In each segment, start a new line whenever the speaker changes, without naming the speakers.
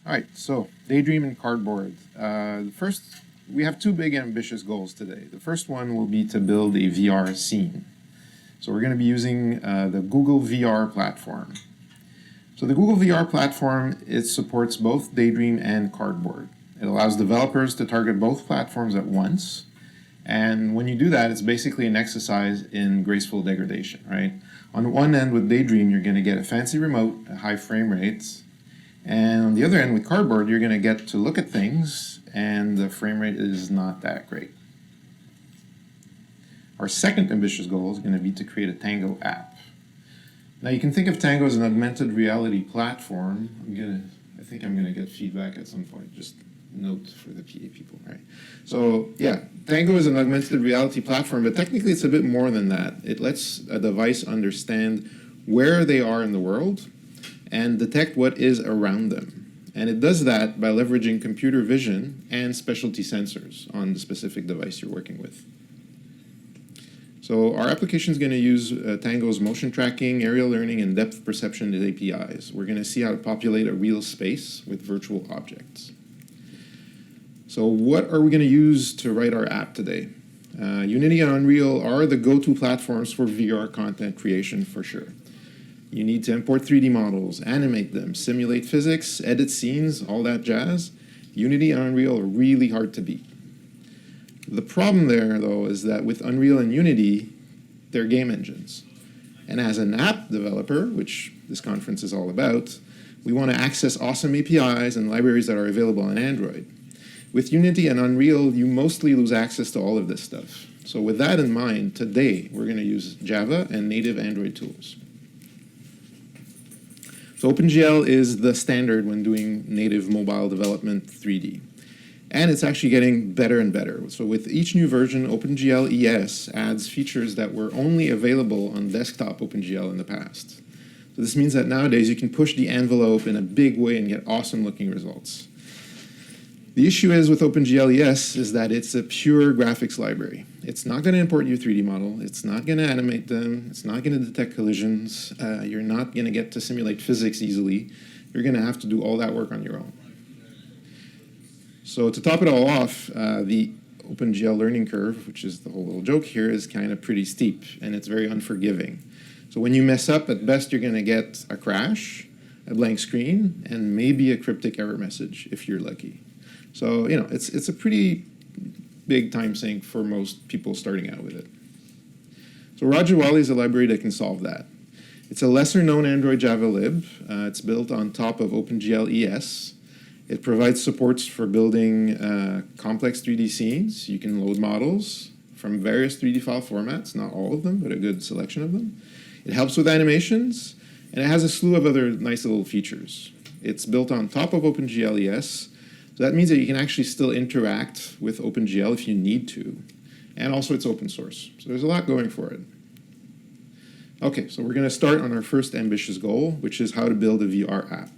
All right, so Daydream and Cardboard. First, we have two big ambitious goals today. The first one will be to build a VR scene. So we're going to be using the Google VR platform. So the Google VR platform, it supports both Daydream and Cardboard. It allows developers to target both platforms at once. And when you do that, it's basically an exercise in graceful degradation, right? On one end with Daydream, you're going to get a fancy remote at high frame rates. And on the other end with Cardboard, you're going to get to look at things, and the frame rate is not that great. Our second ambitious goal is going to be to create a Tango app. Now you can think of Tango as an augmented reality platform. I think I'm going to get feedback at some point. Just note for the PA people, right? So yeah, Tango is an augmented reality platform, but technically it's a bit more than that. It lets a device understand where they are in the world and detect what is around them. And it does that by leveraging computer vision and specialty sensors on the specific device you're working with. So our application is going to use Tango's motion tracking, aerial learning, and depth perception APIs. We're going to see how to populate a real space with virtual objects. So what are we going to use to write our app today? Unity and Unreal are the go-to platforms for VR content creation for sure. You need to import 3D models, animate them, simulate physics, edit scenes, all that jazz. Unity and Unreal are really hard to beat. The problem there, though, is that with Unreal and Unity, they're game engines. And as an app developer, which this conference is all about, we want to access awesome APIs and libraries that are available on Android. With Unity and Unreal, you mostly lose access to all of this stuff. So with that in mind, today we're going to use Java and native Android tools. So OpenGL is the standard when doing native mobile development 3D. And it's actually getting better and better. So with each new version, OpenGL ES adds features that were only available on desktop OpenGL in the past. So this means that nowadays you can push the envelope in a big way and get awesome looking results. The issue is with OpenGL ES is that it's a pure graphics library. It's not going to import your 3D model. It's not going to animate them. It's not going to detect collisions. You're not going to get to simulate physics easily. You're going to have to do all that work on your own. So to top it all off, the OpenGL learning curve, which is the whole little joke here, is kind of pretty steep, and it's very unforgiving. So when you mess up, at best you're going to get a crash, a blank screen, and maybe a cryptic error message if you're lucky. So, you know, it's a pretty big time sink for most people starting out with it. So Rajawali is a library that can solve that. It's a lesser-known Android Java lib. It's built on top of OpenGL ES. It provides supports for building complex 3D scenes. You can load models from various 3D file formats, not all of them, but a good selection of them. It helps with animations, and it has a slew of other nice little features. It's built on top of OpenGL ES. So that means that you can actually still interact with OpenGL if you need to. And also it's open source. So there's a lot going for it. Okay, so we're going to start on our first ambitious goal, which is how to build a VR app.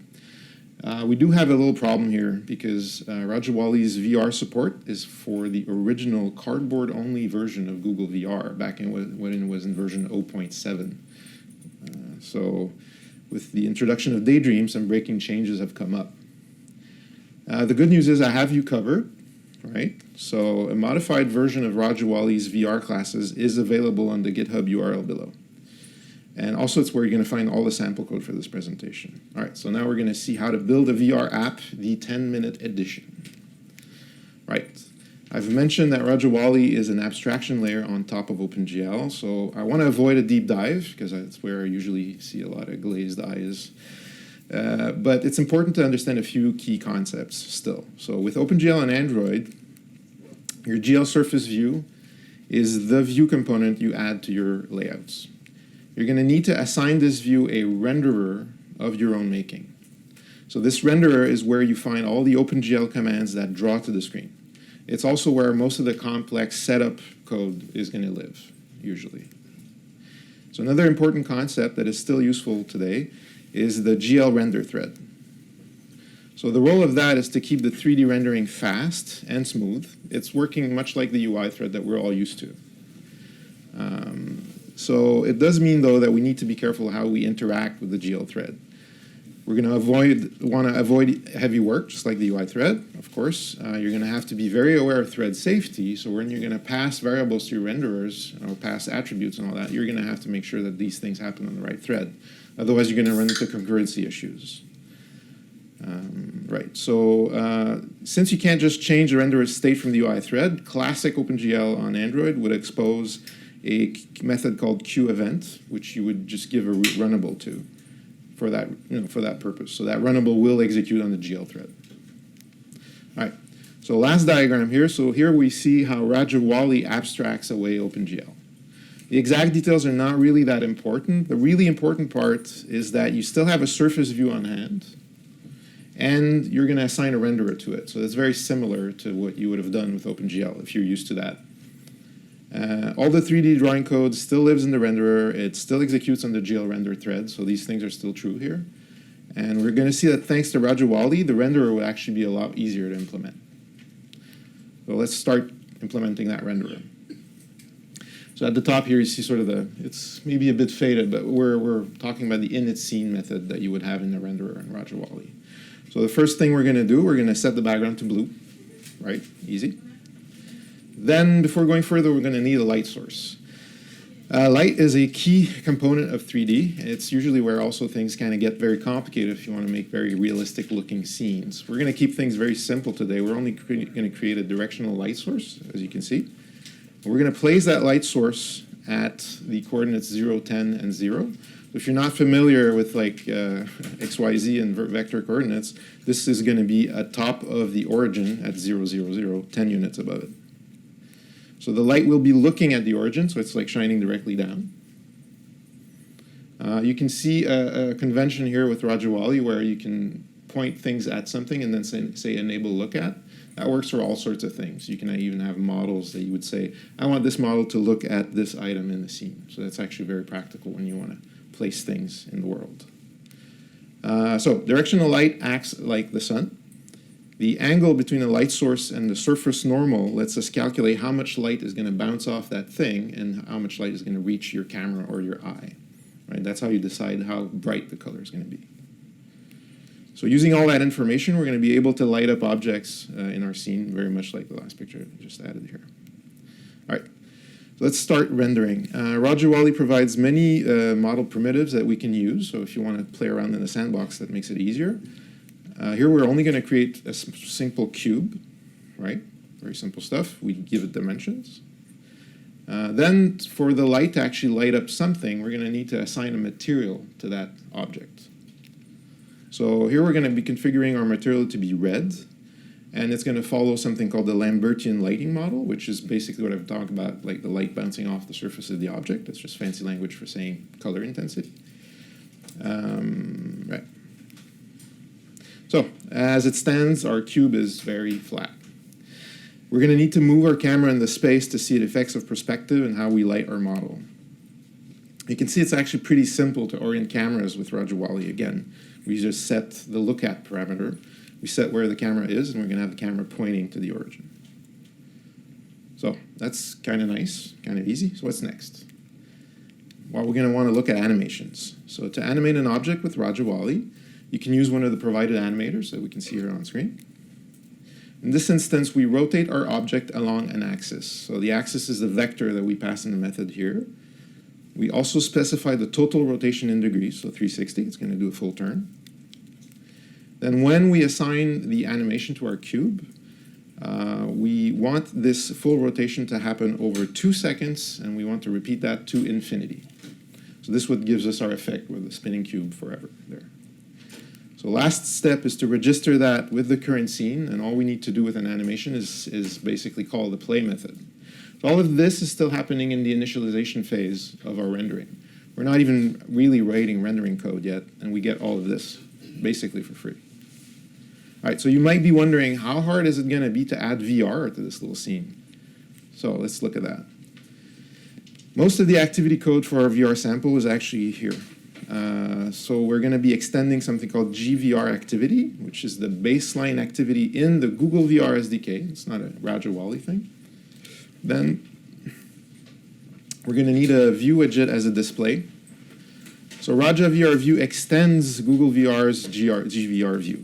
We do have a little problem here because Rajawali's VR support is for the original cardboard-only version of Google VR back in when it was in version 0.7. So with the introduction of Daydream, some breaking changes have come up. The good news is I have you covered, right? So a modified version of Rajawali's VR classes is available on the GitHub URL below. And also it's where you're going to find all the sample code for this presentation. All right, so now we're going to see how to build a VR app, the 10-minute edition. Right, I've mentioned that Rajawali is an abstraction layer on top of OpenGL, so I want to avoid a deep dive because that's where I usually see a lot of glazed eyes. But it's important to understand a few key concepts still. So with OpenGL on Android, your GL surface view is the view component you add to your layouts. You're going to need to assign this view a renderer of your own making. So this renderer is where you find all the OpenGL commands that draw to the screen. It's also where most of the complex setup code is going to live, usually. So another important concept that is still useful today is the GL render thread. So the role of that is to keep the 3D rendering fast and smooth. It's working much like the UI thread that we're all used to. So it does mean, though, that we need to be careful how we interact with the GL thread. We're going to want to avoid heavy work, just like the UI thread, of course. You're going to have to be very aware of thread safety. So when you're going to pass variables to your renderers, or pass attributes and all that, you're going to have to make sure that these things happen on the right thread. Otherwise, you're going to run into concurrency issues. Right, so since you can't just change the renderer's state from the UI thread, classic OpenGL on Android would expose a method called queueEvent, which you would just give a root runnable to for that, for that purpose. So that runnable will execute on the GL thread. All right, so last diagram here. So here we see how Rajawali abstracts away OpenGL. The exact details are not really that important. The really important part is that you still have a surface view on hand, and you're going to assign a renderer to it. So it's very similar to what you would have done with OpenGL if you're used to that. All the 3D drawing code still lives in the renderer. It still executes on the GL render thread, so these things are still true here. And we're going to see that thanks to Rajawali, the renderer will actually be a lot easier to implement. So let's start implementing that renderer. So at the top here, you see sort of it's maybe a bit faded, but we're talking about the init scene method that you would have in the renderer in Rajawali. So the first thing we're going to do, we're going to set the background to blue, right? Easy. Then, before going further, we're going to need a light source. Light is a key component of 3D. It's usually where also things kind of get very complicated if you want to make very realistic looking scenes. We're going to keep things very simple today. We're only going to create a directional light source, as you can see. We're going to place that light source at the coordinates 0, 10, and 0. If you're not familiar with like x, y, z and vector coordinates, this is going to be at top of the origin at 0, 0, 0, 10 units above it. So the light will be looking at the origin, so it's like shining directly down. You can see a convention here with Rajawali where you can point things at something and then say enable look at. That works for all sorts of things. You can even have models that you would say, I want this model to look at this item in the scene. So that's actually very practical when you want to place things in the world. So directional light acts like the sun. The angle between the light source and the surface normal lets us calculate how much light is going to bounce off that thing and how much light is going to reach your camera or your eye. Right? That's how you decide how bright the color is going to be. So using all that information, we're going to be able to light up objects in our scene, very much like the last picture I just added here. All right, so let's start rendering. Rajawali provides many model primitives that we can use. So if you want to play around in the sandbox, that makes it easier. Here we're only going to create a simple cube, right? Very simple stuff. We give it dimensions. Then for the light to actually light up something, we're going to need to assign a material to that object. So here we're going to be configuring our material to be red, and it's going to follow something called the Lambertian lighting model, which is basically what I've talked about, like the light bouncing off the surface of the object. That's just fancy language for saying color intensity. Right. So as it stands, our cube is very flat. We're going to need to move our camera in the space to see the effects of perspective and how we light our model. You can see it's actually pretty simple to orient cameras with Rajawali again. We just set the look at parameter. We set where the camera is, and we're going to have the camera pointing to the origin. So that's kind of nice, kind of easy. So what's next? Well, we're going to want to look at animations. So to animate an object with Rajawali, you can use one of the provided animators that we can see here on screen. In this instance, we rotate our object along an axis. So the axis is the vector that we pass in the method here. We also specify the total rotation in degrees, so 360. It's going to do a full turn. Then when we assign the animation to our cube, we want this full rotation to happen over 2 seconds, and we want to repeat that to infinity. So this is what gives us our effect with the spinning cube forever there. So last step is to register that with the current scene, and all we need to do with an animation is basically call the play method. So all of this is still happening in the initialization phase of our rendering. We're not even really writing rendering code yet, and we get all of this basically for free. All right, so you might be wondering, how hard is it going to be to add VR to this little scene? So let's look at that. Most of the activity code for our VR sample is actually here. So we're going to be extending something called GVR activity, which is the baseline activity in the Google VR SDK. It's not a Rajawali thing. Then we're going to need a view widget as a display. So Raja VR View extends Google VR's GVR view.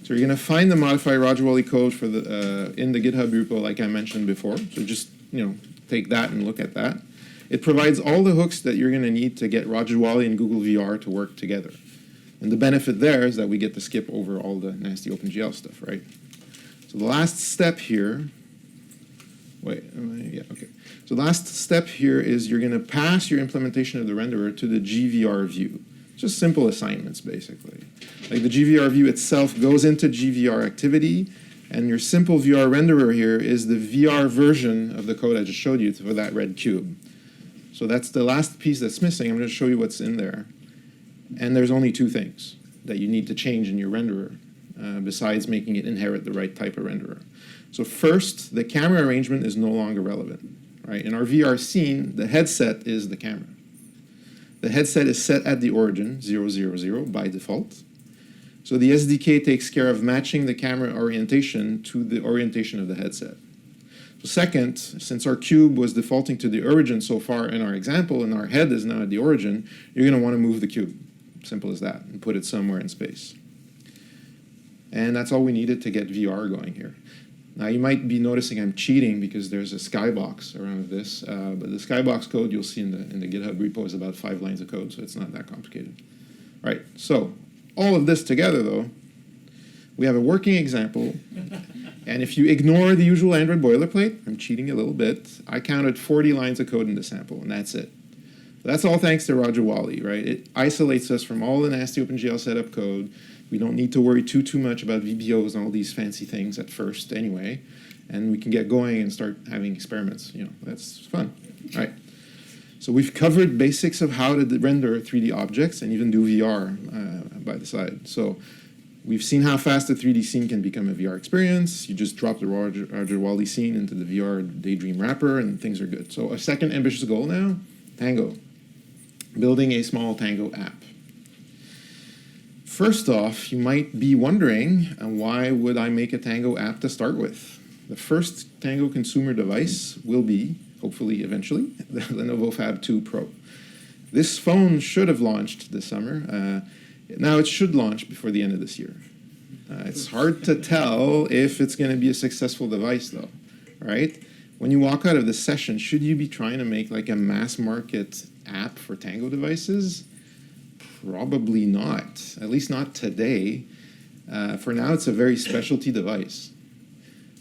So you're going to find the modified Rajawali code for the in the GitHub repo, like I mentioned before. So just take that and look at that. It provides all the hooks that you're going to need to get Rajawali and Google VR to work together. And the benefit there is that we get to skip over all the nasty OpenGL stuff, right? So the last step here, So the last step here is you're going to pass your implementation of the renderer to the GVR view. Just simple assignments, basically. Like the GVR view itself goes into GVR activity, and your simple VR renderer here is the VR version of the code I just showed you for that red cube. So that's the last piece that's missing. I'm going to show you what's in there. And there's only two things that you need to change in your renderer, besides making it inherit the right type of renderer. So first, the camera arrangement is no longer relevant. Right? In our VR scene, the headset is the camera. The headset is set at the origin, 0, 0, 0, by default. So the SDK takes care of matching the camera orientation to the orientation of the headset. So second, since our cube was defaulting to the origin so far in our example, and our head is now at the origin, you're going to want to move the cube. Simple as that, and put it somewhere in space. And that's all we needed to get VR going here. Now you might be noticing I'm cheating because there's a skybox around this, but the skybox code you'll see in the GitHub repo is about 5 lines of code, so it's not that complicated. All right, so all of this together though, we have a working example, and if you ignore the usual Android boilerplate, I'm cheating a little bit, I counted 40 lines of code in the sample, and that's it. So that's all thanks to Rajawali, right? It isolates us from all the nasty OpenGL setup code. We don't need to worry too much about VBOs and all these fancy things at first anyway. And we can get going and start having experiments. That's fun. All right. So we've covered basics of how to render 3D objects and even do VR by the side. So we've seen how fast a 3D scene can become a VR experience. You just drop the Rajawali scene into the VR Daydream wrapper and things are good. So a second ambitious goal now, Tango. Building a small Tango app. First off, you might be wondering, why would I make a Tango app to start with? The first Tango consumer device will be, hopefully eventually, the Lenovo Fab 2 Pro. This phone should have launched this summer. Now it should launch before the end of this year. It's hard to tell if it's going to be a successful device though, right? When you walk out of this session, should you be trying to make like a mass market app for Tango devices? Probably not, at least not today. For now, it's a very specialty device.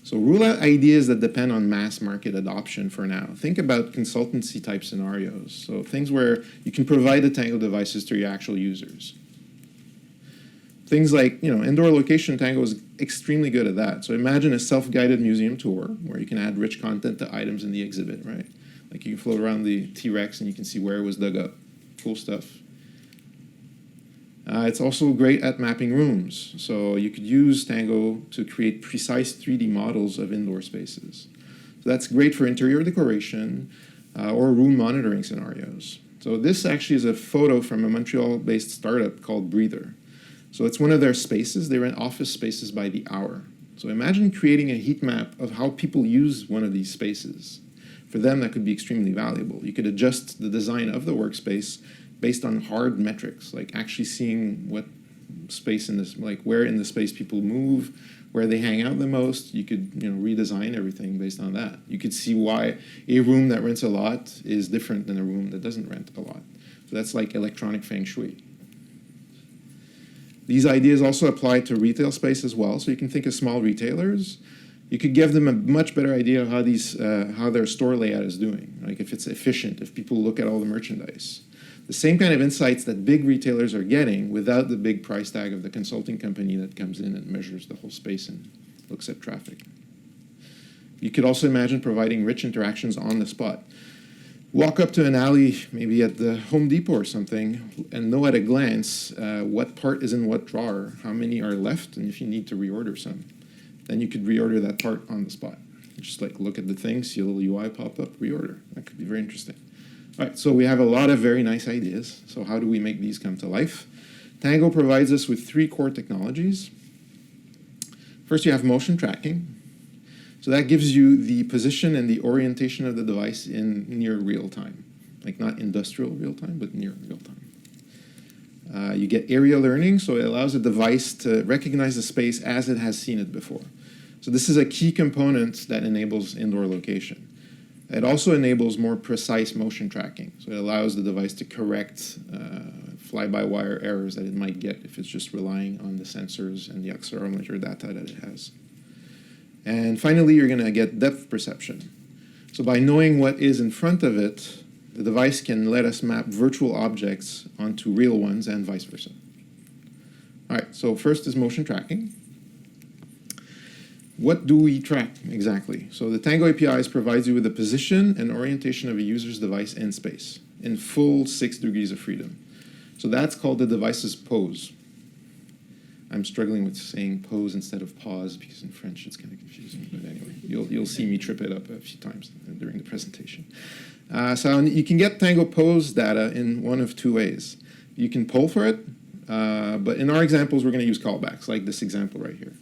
So rule out ideas that depend on mass market adoption for now. Think about consultancy type scenarios. So things where you can provide the Tango devices to your actual users. Things like, indoor location, Tango is extremely good at that. So imagine a self-guided museum tour where you can add rich content to items in the exhibit, right? Like you can float around the T-Rex and you can see where it was dug up. Cool stuff. It's also great at mapping rooms. So you could use Tango to create precise 3D models of indoor spaces. So that's great for interior decoration or room monitoring scenarios. So this actually is a photo from a Montreal-based startup called Breather. So it's one of their spaces. They rent office spaces by the hour. So imagine creating a heat map of how people use one of these spaces. For them, that could be extremely valuable. You could adjust the design of the workspace based on hard metrics, like actually seeing what space in this, like where in the space people move, where they hang out the most. You could redesign everything based on that. You could see why a room that rents a lot is different than a room that doesn't rent a lot. So that's like electronic feng shui. These ideas also apply to retail space as well. So you can think of small retailers. You could give them a much better idea of how their store layout is doing, like if it's efficient, if people look at all the merchandise. The same kind of insights that big retailers are getting without the big price tag of the consulting company that comes in and measures the whole space and looks at traffic. You could also imagine providing rich interactions on the spot. Walk up to an alley, maybe at the Home Depot or something, and know at a glance what part is in what drawer, how many are left, and if you need to reorder some. Then you could reorder that part on the spot. Just like look at the thing, see a little UI pop up, reorder. That could be very interesting. All right, so we have a lot of very nice ideas. So how do we make these come to life? Tango provides us with 3 core technologies. First, you have motion tracking. So that gives you the position and the orientation of the device in near real time. Like not industrial real time, but near real time. You get area learning, so it allows the device to recognize the space as it has seen it before. So this is a key component that enables indoor location. It also enables more precise motion tracking. So it allows the device to correct fly-by-wire errors that it might get if it's just relying on the sensors and the accelerometer data that it has. And finally, you're going to get depth perception. So by knowing what is in front of it, the device can let us map virtual objects onto real ones and vice versa. All right, so first is motion tracking. What do we track exactly? So the Tango APIs provides you with the position and orientation of a user's device in space in full 6 degrees of freedom. So that's called the device's pose. I'm struggling with saying pose instead of pause because in French it's kind of confusing. But anyway, you'll see me trip it up a few times during the presentation. So you can get Tango pose data in one of 2 ways. You can poll for it, but in our examples we're going to use callbacks, like this example right here.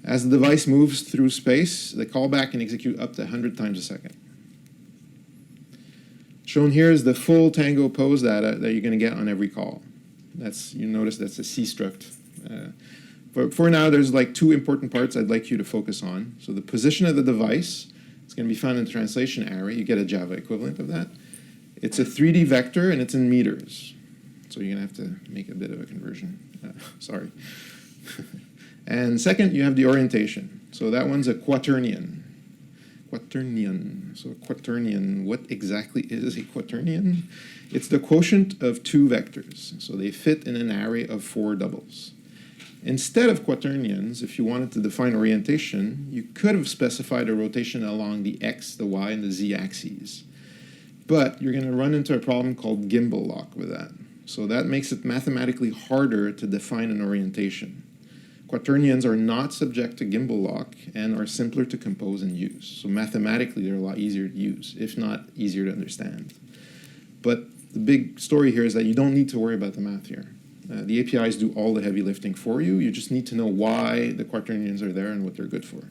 As the device moves through space, the callback can execute up to 100 times a second. Shown here is the full Tango pose data that you're going to get on every call. You notice that's a C struct. For now, there's like 2 important parts I'd like you to focus on. So the position of the device, it's going to be found in the translation array. You get a Java equivalent of that. It's a 3D vector, and it's in meters. So you're going to have to make a bit of a conversion. Sorry. And second, you have the orientation. So that one's a quaternion. Quaternion. So quaternion, what exactly is a quaternion? It's the quotient of 2 vectors. So they fit in an array of 4 doubles. Instead of quaternions, if you wanted to define orientation, you could have specified a rotation along the x, the y, and the z axes. But you're going to run into a problem called gimbal lock with that. So that makes it mathematically harder to define an orientation. Quaternions are not subject to gimbal lock and are simpler to compose and use. So mathematically, they're a lot easier to use, if not easier to understand. But the big story here is that you don't need to worry about the math here. The APIs do all the heavy lifting for you. You just need to know why the quaternions are there and what they're good for.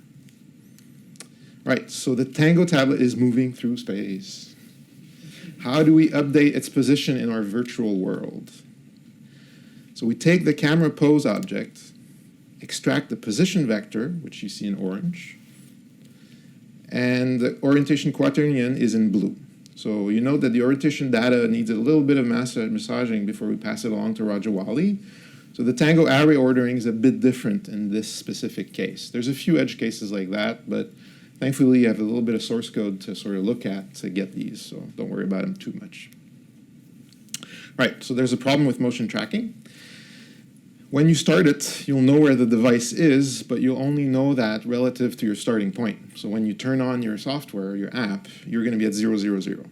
Right, so the Tango tablet is moving through space. How do we update its position in our virtual world? So we take the camera pose object, extract the position vector, which you see in orange, and the orientation quaternion is in blue. So you note that the orientation data needs a little bit of massaging before we pass it along to Rajawali. So the Tango array ordering is a bit different in this specific case. There's a few edge cases like that, but thankfully you have a little bit of source code to sort of look at to get these, so don't worry about them too much. Right, so there's a problem with motion tracking. When you start it, you'll know where the device is, but you'll only know that relative to your starting point. So when you turn on your software, your app, you're going to be at 0, 0, 0.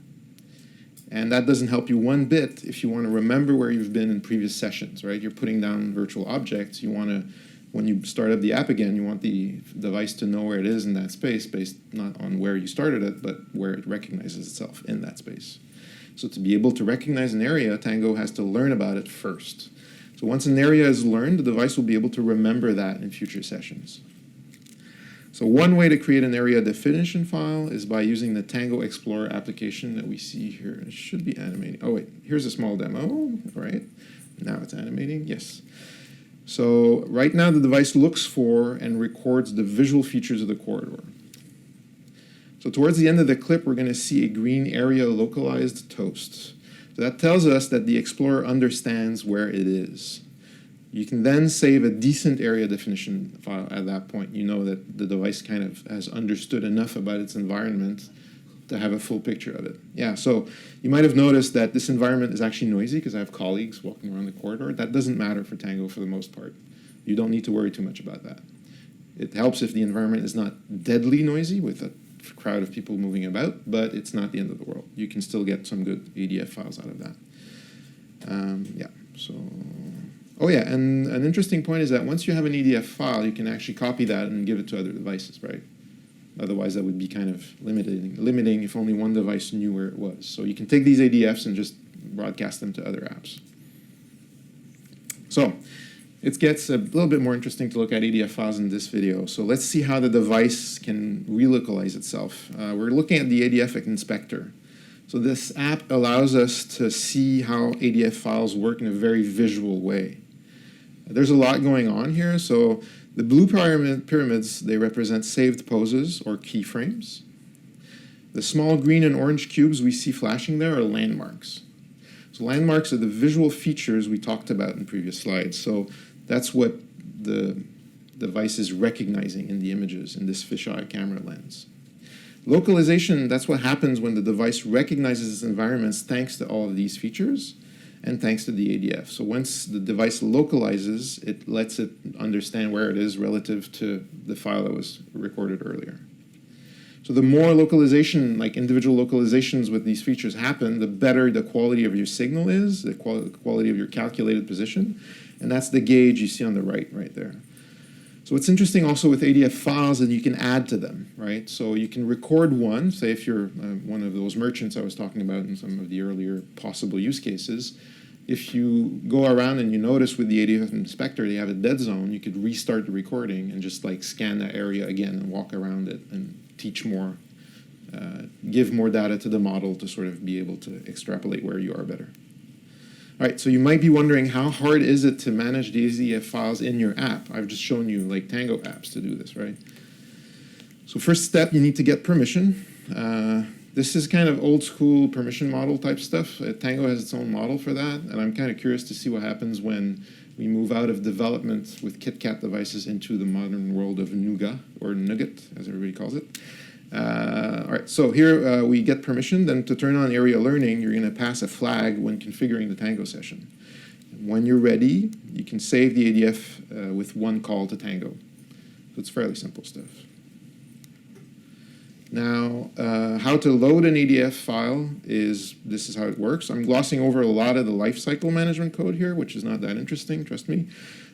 And that doesn't help you one bit if you want to remember where you've been in previous sessions, right? You're putting down virtual objects. You want to, when you start up the app again, you want the device to know where it is in that space based not on where you started it, but where it recognizes itself in that space. So to be able to recognize an area, Tango has to learn about it first. So once an area is learned, the device will be able to remember that in future sessions. So one way to create an area definition file is by using the Tango Explorer application that we see here. It should be animating. Oh wait, here's a small demo, all right? Now it's animating, yes. So right now the device looks for and records the visual features of the corridor. So towards the end of the clip, we're going to see a green area localized toast. So that tells us that the Explorer understands where it is. You can then save a decent area definition file at that point. You know that the device kind of has understood enough about its environment to have a full picture of it. Yeah, so you might have noticed that this environment is actually noisy because I have colleagues walking around the corridor. That doesn't matter for Tango for the most part. You don't need to worry too much about that. It helps if the environment is not deadly noisy with a crowd of people moving about, but it's not the end of the world. You can still get some good ADF files out of that. Oh yeah, and an interesting point is that once you have an EDF file, you can actually copy that and give it to other devices, right? Otherwise, that would be kind of limiting if only one device knew where it was. So you can take these ADFs and just broadcast them to other apps. So it gets a little bit more interesting to look at ADF files in this video. So let's see how the device can relocalize itself. We're looking at the ADF inspector. So this app allows us to see how ADF files work in a very visual way. There's a lot going on here. So the blue pyramids, they represent saved poses or keyframes. The small green and orange cubes we see flashing there are landmarks. So landmarks are the visual features we talked about in previous slides. So that's what the device is recognizing in the images in this fisheye camera lens. Localization, that's what happens when the device recognizes its environments thanks to all of these features and thanks to the ADF. So once the device localizes, it lets it understand where it is relative to the file that was recorded earlier. So the more localization, like individual localizations with these features happen, the better the quality of your signal is, the quality of your calculated position. And that's the gauge you see on the right there. So what's interesting also with ADF files is you can add to them, right? So you can record one, say if you're one of those merchants I was talking about in some of the earlier possible use cases. If you go around and you notice with the ADF inspector they have a dead zone, you could restart the recording and just like scan that area again and walk around it and teach more, give more data to the model to sort of be able to extrapolate where you are better. All right, so you might be wondering how hard is it to manage these ADF files in your app? I've just shown you like Tango apps to do this, right? So first step, you need to get permission. This is kind of old school permission model type stuff. Tango has its own model for that, and I'm kind of curious to see what happens when we move out of development with KitKat devices into the modern world of Nougat, or Nougat, as everybody calls it. All right, so here we get permission. Then to turn on area learning, you're going to pass a flag when configuring the Tango session. When you're ready, you can save the ADF with one call to Tango. So it's fairly simple stuff. Now, how to load an ADF file is, this is how it works. I'm glossing over a lot of the lifecycle management code here, which is not that interesting, trust me.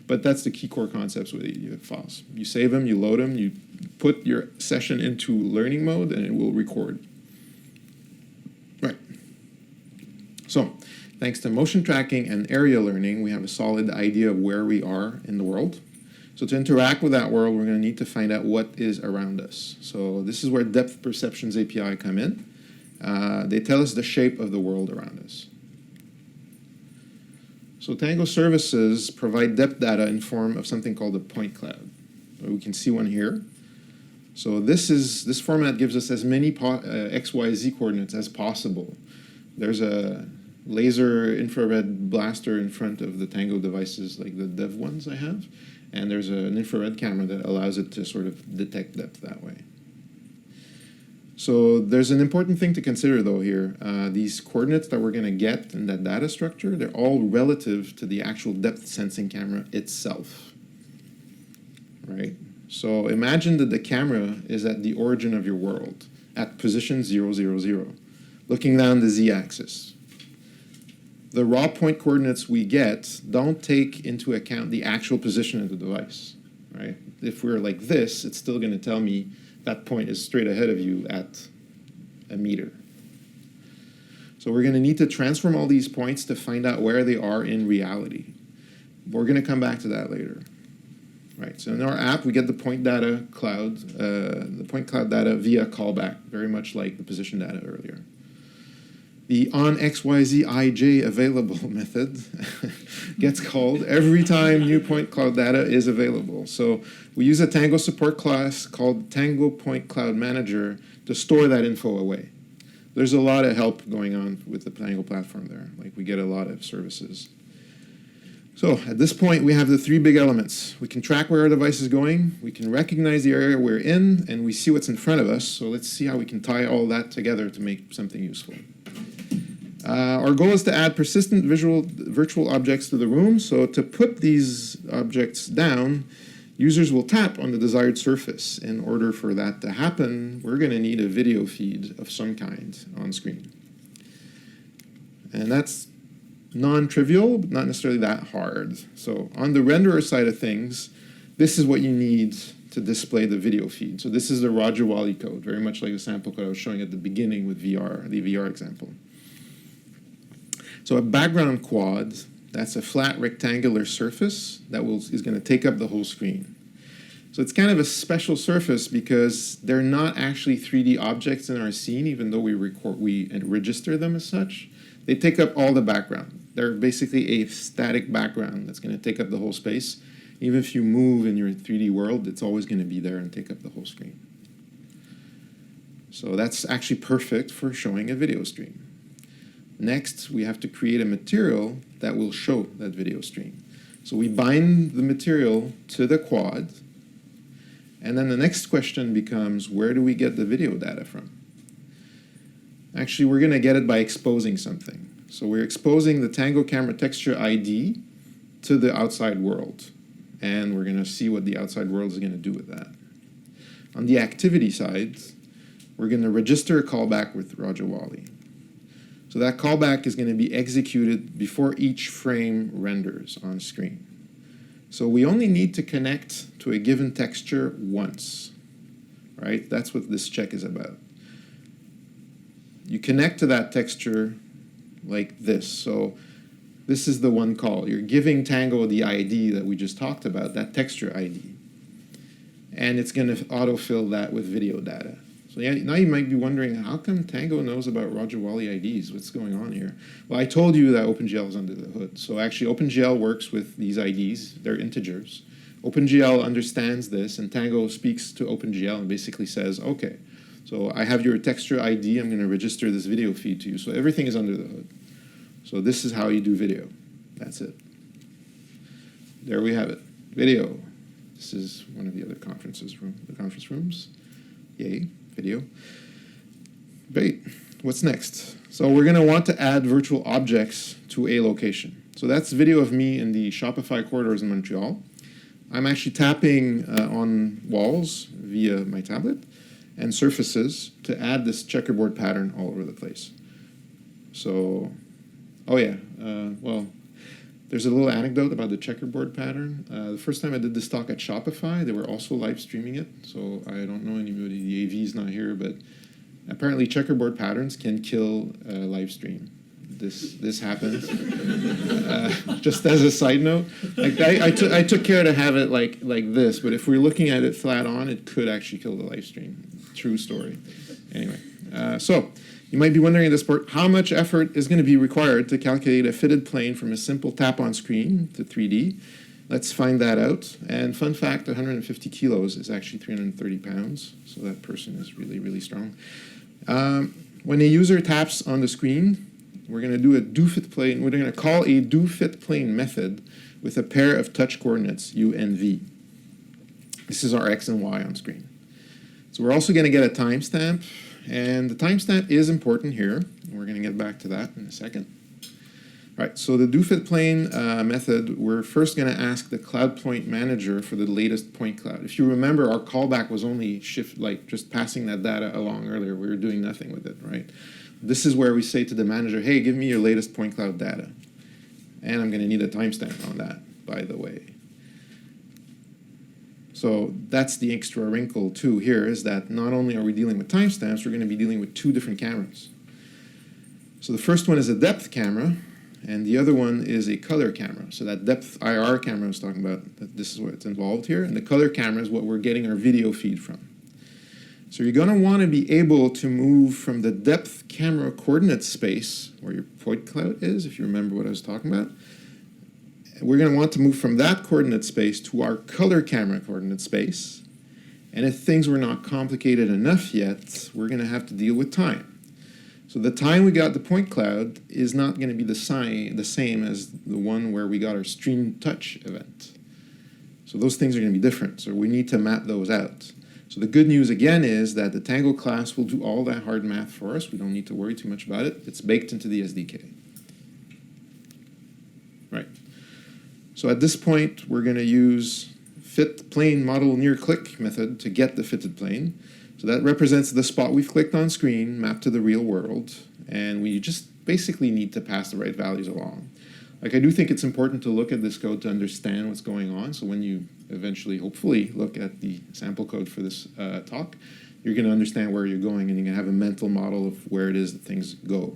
But that's the key core concepts with ADF files. You save them, you load them, you put your session into learning mode, and it will record. Right. So, thanks to motion tracking and area learning, we have a solid idea of where we are in the world. So to interact with that world, we're going to need to find out what is around us. So this is where depth perceptions API come in. They tell us the shape of the world around us. So Tango services provide depth data in form of something called a point cloud. We can see one here. So this format gives us as many X, Y, Z coordinates as possible. There's a laser infrared blaster in front of the Tango devices, like the dev ones I have. And there's an infrared camera that allows it to sort of detect depth that way. So there's an important thing to consider, though, here. These coordinates that we're going to get in that data structure, they're all relative to the actual depth sensing camera itself, right? So imagine that the camera is at the origin of your world, at position 0, 0, 0, looking down the z-axis. The raw point coordinates we get don't take into account the actual position of the device, right? If we're like this, it's still going to tell me that point is straight ahead of you at a meter. So we're going to need to transform all these points to find out where they are in reality. We're going to come back to that later. Right, so in our app, we get the point data cloud, the point cloud data via callback, very much like the position data earlier. The onXYZIJ available method gets called every time new point cloud data is available. So we use a Tango support class called Tango Point Cloud Manager to store that info away. There's a lot of help going on with the Tango platform there. Like we get a lot of services. So at this point, we have the three big elements. We can track where our device is going, we can recognize the area we're in, and we see what's in front of us. So let's see how we can tie all that together to make something useful. Our goal is to add persistent virtual objects to the room. So to put these objects down, users will tap on the desired surface. In order for that to happen, we're going to need a video feed of some kind on screen. And that's non-trivial, but not necessarily that hard. So on the renderer side of things, this is what you need to display the video feed. So this is the Roger Wally code, very much like the sample code I was showing at the beginning with VR, the VR example. So a background quad, that's a flat rectangular surface that is going to take up the whole screen. So it's kind of a special surface because they're not actually 3D objects in our scene, even though we register them as such. They take up all the background. They're basically a static background that's going to take up the whole space. Even if you move in your 3D world, it's always going to be there and take up the whole screen. So that's actually perfect for showing a video stream. Next, we have to create a material that will show that video stream. So we bind the material to the quad. And then the next question becomes, where do we get the video data from? Actually, we're going to get it by exposing something. So we're exposing the Tango camera texture ID to the outside world. And we're going to see what the outside world is going to do with that. On the activity side, we're going to register a callback with Roger Wally. So that callback is going to be executed before each frame renders on screen. So we only need to connect to a given texture once, right? That's what this check is about. You connect to that texture like this. So this is the one call. You're giving Tango the ID that we just talked about, that texture ID. And it's going to autofill that with video data. So yeah, now you might be wondering, how come Tango knows about Roger Wally IDs? What's going on here? Well, I told you that OpenGL is under the hood. So actually, OpenGL works with these IDs. They're integers. OpenGL understands this, and Tango speaks to OpenGL and basically says, okay, so I have your texture ID. I'm going to register this video feed to you. So everything is under the hood. So this is how you do video. That's it. There we have it. Video. This is one of the other conference rooms. Yay. Video. Great. What's next? So we're going to want to add virtual objects to a location. So that's video of me in the Shopify corridors in Montreal. I'm actually tapping on walls via my tablet and surfaces to add this checkerboard pattern all over the place. So, oh yeah, well, there's a little anecdote about the checkerboard pattern. The first time I did this talk at Shopify, they were also live streaming it. So I don't know anybody, the AV's not here, but apparently checkerboard patterns can kill a live stream. This happens. Just as a side note, like I took care to have it like this, but if we're looking at it flat on, it could actually kill the live stream. True story. Anyway, so you might be wondering at this part, how much effort is going to be required to calculate a fitted plane from a simple tap on screen to 3D? Let's find that out. And fun fact, 150 kilos is actually 330 pounds. So that person is really, really strong. When a user taps on the screen, we're going to do a do-fit plane. We're going to call a do-fit plane method with a pair of touch coordinates, u and v. This is our x and y on screen. So we're also going to get a timestamp. And the timestamp is important here. We're going to get back to that in a second. All right, so the do-fit-plane method, we're first going to ask the cloud point manager for the latest point cloud. If you remember, our callback was only just passing that data along earlier. We were doing nothing with it, right? This is where we say to the manager, hey, give me your latest point cloud data. And I'm going to need a timestamp on that, by the way. So that's the extra wrinkle, too, here, is that not only are we dealing with timestamps, we're going to be dealing with two different cameras. So the first one is a depth camera, and the other one is a color camera. So that depth IR camera I was talking about, this is what's involved here, and the color camera is what we're getting our video feed from. So you're going to want to be able to move from the depth camera coordinate space, where your point cloud is, if you remember what I was talking about. We're going to want to move from that coordinate space to our color camera coordinate space. And if things were not complicated enough yet, we're going to have to deal with time. So the time we got the point cloud is not going to be the same as the one where we got our stream touch event. So those things are going to be different. So we need to map those out. So the good news again is that the Tango class will do all that hard math for us. We don't need to worry too much about it. It's baked into the SDK. Right. So at this point, we're going to use fit plane model near click method to get the fitted plane. So that represents the spot we've clicked on screen, mapped to the real world, and we just basically need to pass the right values along. Like, I do think it's important to look at this code to understand what's going on, so when you eventually, hopefully, look at the sample code for this talk, you're going to understand where you're going, and you're going to have a mental model of where it is that things go.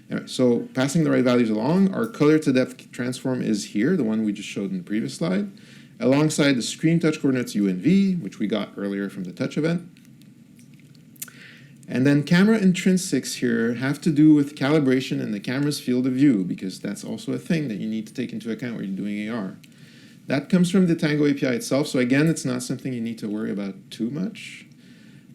Anyway, so passing the right values along, our color to depth transform is here, the one we just showed in the previous slide. alongside the screen touch coordinates U and V, which we got earlier from the touch event. And then camera intrinsics here have to do with calibration in the camera's field of view, because that's also a thing that you need to take into account when you're doing AR. That comes from the Tango API itself, so again, it's not something you need to worry about too much.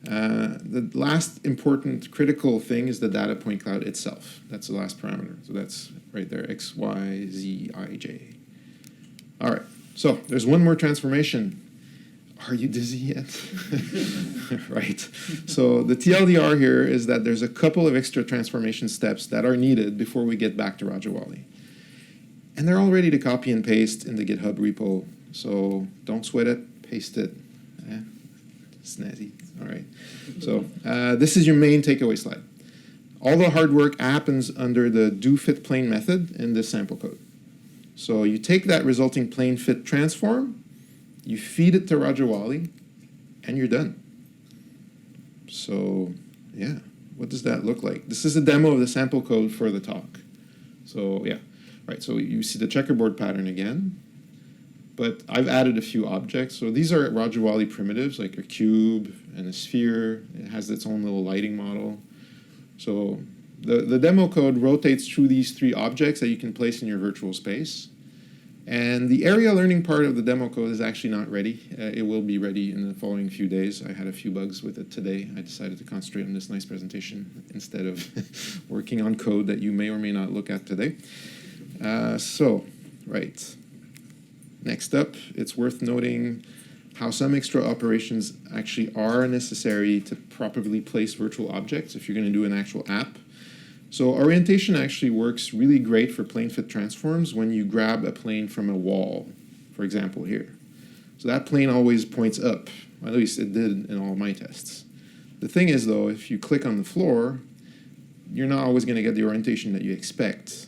The last important critical thing is the data point cloud itself. That's the last parameter. So that's right there, X, Y, Z, I, J. All right, so there's one more transformation. Are you dizzy yet? Right. So the TLDR here is that there's a couple of extra transformation steps that are needed before we get back to Rajawali. And they're all ready to copy and paste in the GitHub repo. So don't sweat it, paste it. Snazzy. All right. So this is your main takeaway slide. All the hard work happens under the doFitPlane method in this sample code. So you take that resulting plane fit transform, you feed it to Rajawali, and you're done. So yeah, what does that look like? This is a demo of the sample code for the talk. So yeah, right, so you see the checkerboard pattern again, but I've added a few objects. So these are Rajawali primitives, like a cube and a sphere. It has its own little lighting model. So the demo code rotates through these three objects that you can place in your virtual space. And the area learning part of the demo code is actually not ready. It will be ready in the following few days. I had a few bugs with it today. I decided to concentrate on this nice presentation instead of working on code that you may or may not look at today. Right. Next up, it's worth noting how some extra operations actually are necessary to properly place virtual objects if you're going to do an actual app. So orientation actually works really great for plane fit transforms when you grab a plane from a wall, for example here. So that plane always points up, at least it did in all my tests. The thing is though, if you click on the floor, you're not always going to get the orientation that you expect.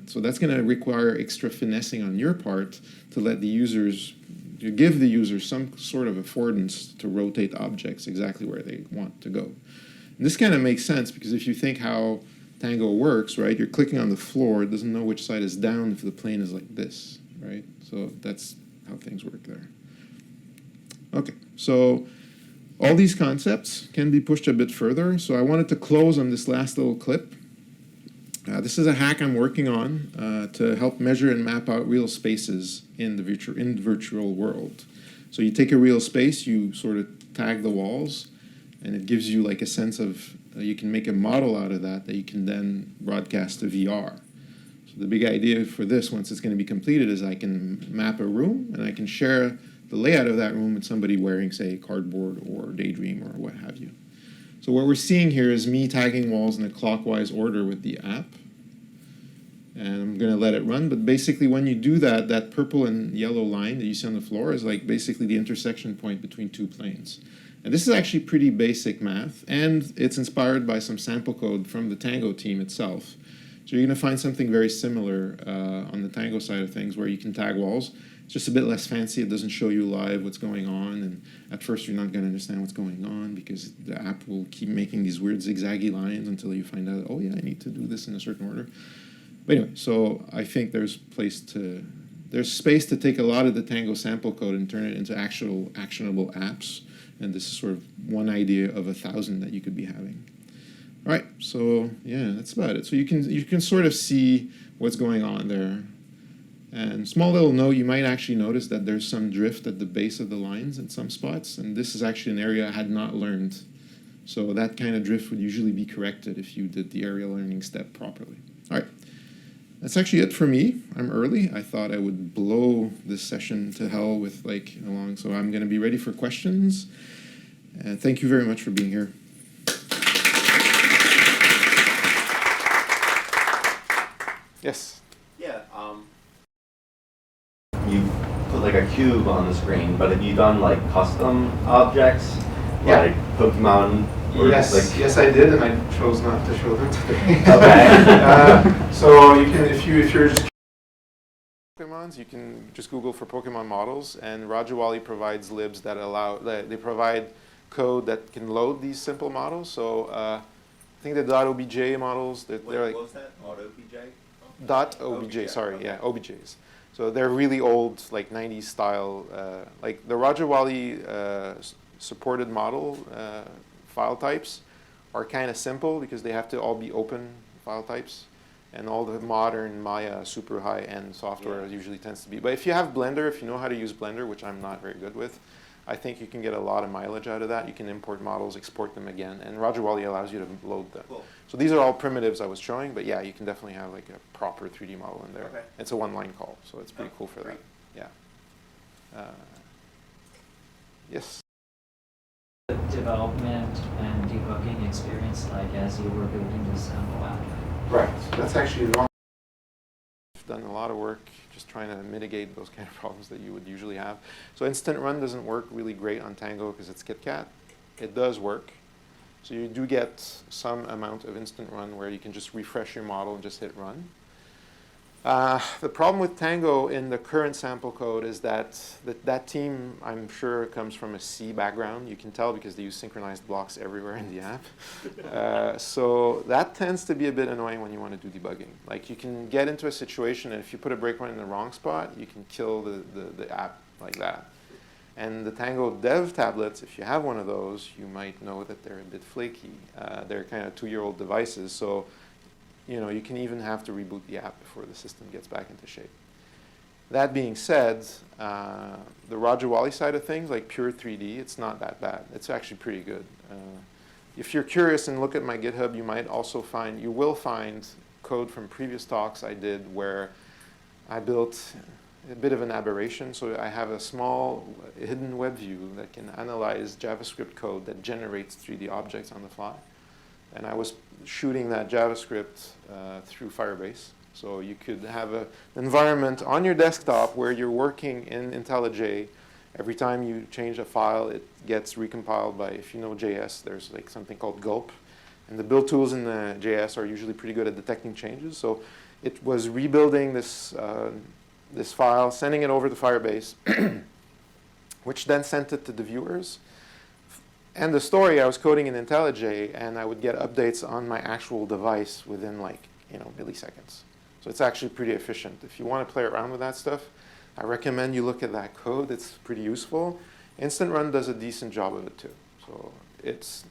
So that's going to require extra finessing on your part to let the users, to give the user some sort of affordance to rotate objects exactly where they want to go. And this kind of makes sense because if you think how Tango works, right? You're clicking on the floor, it doesn't know which side is down if the plane is like this, right? So that's how things work there. Okay, so all these concepts can be pushed a bit further. So I wanted to close on this last little clip. This is a hack I'm working on to help measure and map out real spaces in the virtual world. So you take a real space, you sort of tag the walls, and it gives you like a sense of you can make a model out of that you can then broadcast to VR. So the big idea for this, once it's going to be completed, is I can map a room and I can share the layout of that room with somebody wearing, say, cardboard or Daydream or what have you. So what we're seeing here is me tagging walls in a clockwise order with the app. And I'm going to let it run. But basically when you do that, that purple and yellow line that you see on the floor is like basically the intersection point between two planes. And this is actually pretty basic math, and it's inspired by some sample code from the Tango team itself. So you're going to find something very similar on the Tango side of things where you can tag walls. It's just a bit less fancy. It doesn't show you live what's going on, and at first you're not going to understand what's going on because the app will keep making these weird zigzaggy lines until you find out, oh yeah, I need to do this in a certain order. But anyway, so I think there's space to take a lot of the Tango sample code and turn it into actual actionable apps. And this is sort of one idea of 1,000 that you could be having. All right, so yeah, that's about it. So you can sort of see what's going on there. And small little note, you might actually notice that there's some drift at the base of the lines in some spots. And this is actually an area I had not learned. So that kind of drift would usually be corrected if you did the area learning step properly. All right. That's actually it for me. I'm early. I thought I would blow this session to hell with so I'm going to be ready for questions. And thank you very much for being here. Yes?
Yeah, you put like a cube on the screen, but have you done like custom objects?
Yeah.
Like Pokemon?
Yes, I did, and I chose not to show them today.
Okay.
So you can, if you're just Pokemons, you can just Google for Pokemon models, and Rajawali provides libs that they provide code that can load these simple models. So I think the .obj models, they're like
what was that? .obj?
.obj, sorry, yeah, OBJs. So they're really old, like 90s style, like the Roger Wally supported model file types are kind of simple because they have to all be open file types. And all the modern Maya super high-end software usually tends to be. But if you have Blender, if you know how to use Blender, which I'm not very good with, I think you can get a lot of mileage out of that. You can import models, export them again, and Roger Wally allows you to load them.
Cool.
So these are all primitives I was showing, but yeah, you can definitely have like a proper 3D model in there.
Okay.
It's a one-line call, so it's pretty cool for
great.
that. Yeah. Yes.
Development and debugging experience like as you were building this sample app?
Right. That's actually normal. I've done a lot of work just trying to mitigate those kind of problems that you would usually have. So instant run doesn't work really great on Tango because it's KitKat. It does work. So you do get some amount of instant run where you can just refresh your model and just hit run. The problem with Tango in the current sample code is that that team, I'm sure, comes from a C background. You can tell because they use synchronized blocks everywhere in the app. So that tends to be a bit annoying when you want to do debugging. Like you can get into a situation, and if you put a breakpoint in the wrong spot, you can kill the app like that. And the Tango dev tablets, if you have one of those, you might know that they're a bit flaky. They're kind of 2-year-old devices. So you can even have to reboot the app before the system gets back into shape. That being said, the Roger Wally side of things, like pure 3D, it's not that bad. It's actually pretty good. If you're curious and look at my GitHub, you will find code from previous talks I did where I built a bit of an aberration. So I have a small hidden web view that can analyze JavaScript code that generates 3D objects on the fly. And I was shooting that JavaScript through Firebase. So you could have an environment on your desktop where you're working in IntelliJ. Every time you change a file, it gets recompiled by, if you know JS, there's like something called gulp. And the build tools in the JS are usually pretty good at detecting changes. So it was rebuilding this file, sending it over to Firebase, which then sent it to the viewers. And the story, I was coding in IntelliJ, and I would get updates on my actual device within milliseconds. So it's actually pretty efficient. If you want to play around with that stuff, I recommend you look at that code. It's pretty useful. Instant Run does a decent job of it too. So it's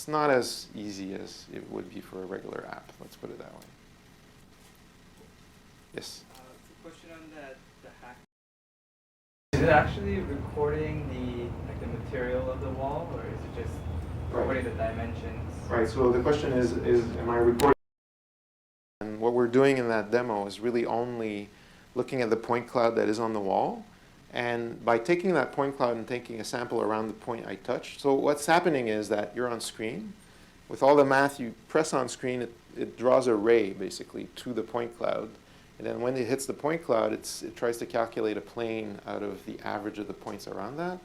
not as easy as it would be for a regular app. Let's put it that way. Yes?
The question on the hack. Is it actually recording the material of the wall, or is it just recording the dimensions?
Right. So the question is am I recording? And what we're doing in that demo is really only looking at the point cloud that is on the wall. And by taking that point cloud and taking a sample around the point I touched, so what's happening is that you're on screen. With all the math you press on screen, it draws a ray, basically, to the point cloud. And then when it hits the point cloud, it tries to calculate a plane out of the average of the points around that.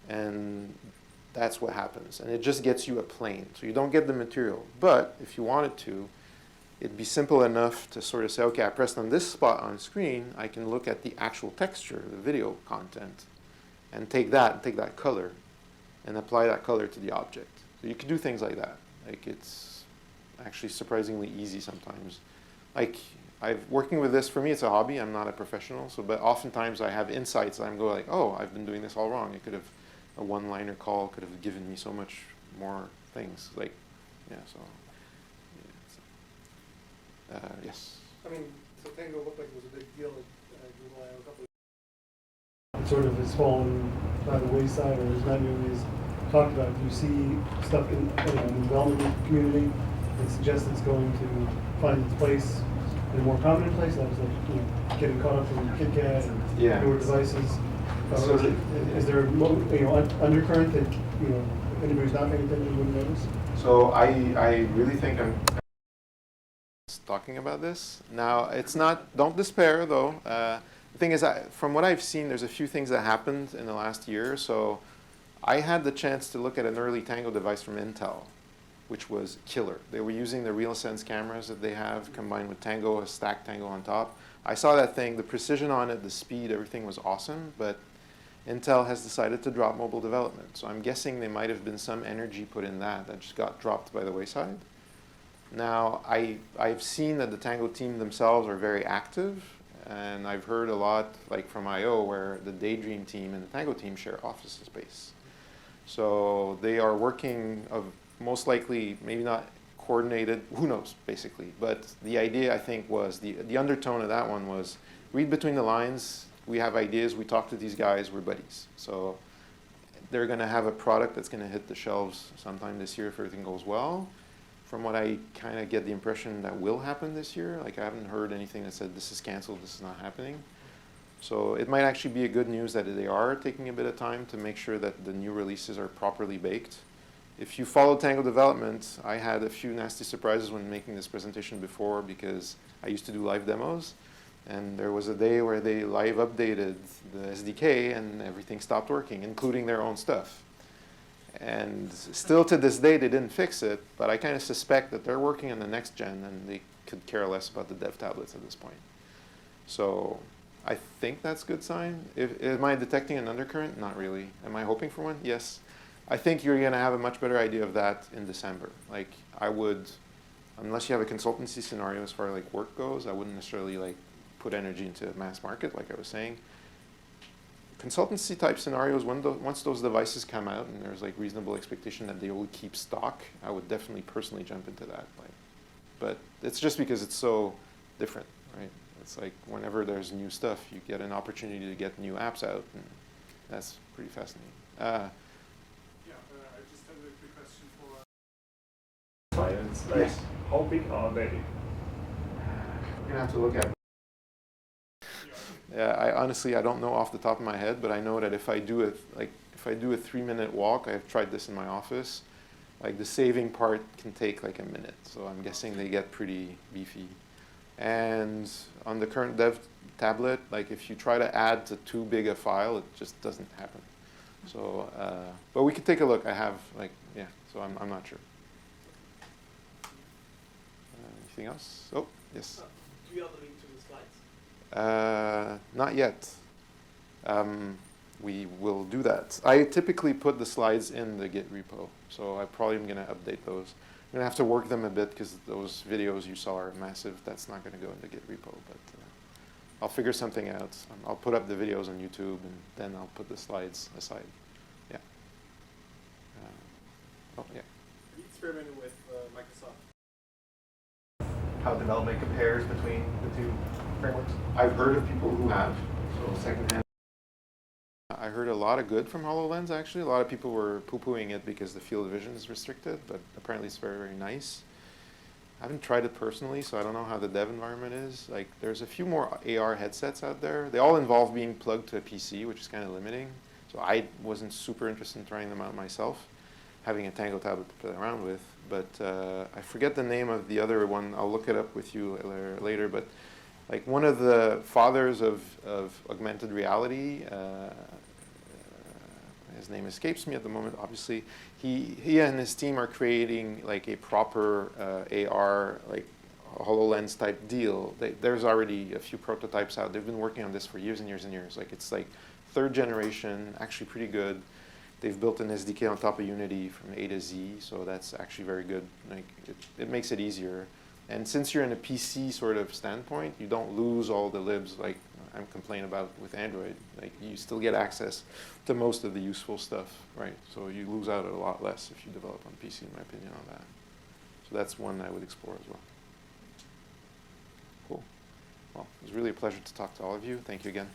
And that's what happens. And it just gets you a plane. So you don't get the material. But if you wanted to, it'd be simple enough to sort of say, OK, I pressed on this spot on screen. I can look at the actual texture, the video content, and take that color, and apply that color to the object. So you can do things like that. Like it's actually surprisingly easy sometimes. Like working with this, for me, it's a hobby. I'm not a professional. But oftentimes I have insights. I'm going like, oh, I've been doing this all wrong. A one-liner call could have given me so much more things. Like, yeah, so, yes.
I mean, so Tango looked like it was a big deal at Google I/O a couple of years. It sort of has fallen by the wayside, or is not nearly as talked about. Do you see stuff in the development community that suggests it's going to find its place in a more prominent place? That was like getting caught up in KitKat and newer devices. So is there undercurrent that anybody's not paying attention wouldn't notice?
So I really think I'm talking about this. Now, it's not, don't despair though. The thing is, from what I've seen, there's a few things that happened in the last year. So I had the chance to look at an early Tango device from Intel, which was killer. They were using the RealSense cameras that they have combined with Tango, a stacked Tango on top. I saw that thing, the precision on it, the speed, everything was awesome, but Intel has decided to drop mobile development. So I'm guessing there might have been some energy put in that just got dropped by the wayside. Now, I've seen that the Tango team themselves are very active. And I've heard a lot, like from I/O, where the Daydream team and the Tango team share office space. So they are working of most likely, maybe not coordinated, who knows, basically. But the idea, I think, was, the undertone of that one was, read between the lines, we have ideas, we talk to these guys, we're buddies. So they're going to have a product that's going to hit the shelves sometime this year if everything goes well. From what I kind of get the impression that will happen this year, like I haven't heard anything that said this is canceled, this is not happening. So it might actually be a good news that they are taking a bit of time to make sure that the new releases are properly baked. If you follow Tango development, I had a few nasty surprises when making this presentation before because I used to do live demos. And there was a day where they live updated the SDK and everything stopped working, including their own stuff. And still to this day, they didn't fix it, but I kind of suspect that they're working on the next gen and they could care less about the dev tablets at this point. So I think that's a good sign. Am I detecting an undercurrent? Not really. Am I hoping for one? Yes. I think you're going to have a much better idea of that in December. Like I would, unless you have a consultancy scenario as far as like work goes, I wouldn't necessarily like put energy into mass market, like I was saying. Consultancy type scenarios, once those devices come out and there's like reasonable expectation that they will keep stock, I would definitely personally jump into that. Like, but it's just because it's so different, right? It's like whenever there's new stuff, you get an opportunity to get new apps out, and that's pretty fascinating.
I just have a quick question for.
Clients, like
Yes.
how big are they?
We're gonna have to look at. Yeah, I don't know off the top of my head, but I know that if I do a 3-minute walk, I've tried this in my office, like the saving part can take like a minute. So I'm guessing they get pretty beefy. And on the current dev tablet, like if you try to add to too big a file, it just doesn't happen. So, but we could take a look. I have like, yeah, so I'm not sure. Anything else? Oh, yes.
Do you have the link to the slides?
Not yet. We will do that. I typically put the slides in the Git repo, so I probably am going to update those. I'm going to have to work them a bit because those videos you saw are massive. That's not going to go in the Git repo, but I'll figure something out. I'll put up the videos on YouTube, and then I'll put the slides aside. Yeah. Oh, yeah.
Have you experimented with Microsoft?
How development compares between the two frameworks?
I've heard of people who have, so secondhand. I heard a lot of good from HoloLens, actually. A lot of people were poo-pooing it because the field of vision is restricted, but apparently it's very, very nice. I haven't tried it personally, so I don't know how the dev environment is. Like, there's a few more AR headsets out there. They all involve being plugged to a PC, which is kind of limiting. So I wasn't super interested in trying them out myself, having a Tango tablet to play around with. But I forget the name of the other one. I'll look it up with you later. But like one of the fathers of augmented reality, his name escapes me at the moment, obviously. He and his team are creating like a proper AR, like HoloLens type deal. There's already a few prototypes out. They've been working on this for years and years and years. Like it's like 3rd generation, actually pretty good. They've built an SDK on top of Unity from A to Z, so that's actually very good. Like it makes it easier. And since you're in a PC sort of standpoint, you don't lose all the libs like I'm complaining about with Android. Like you still get access to most of the useful stuff, right? So you lose out a lot less if you develop on PC, in my opinion, on that. So that's one I would explore as well. Cool. Well, it was really a pleasure to talk to all of you. Thank you again.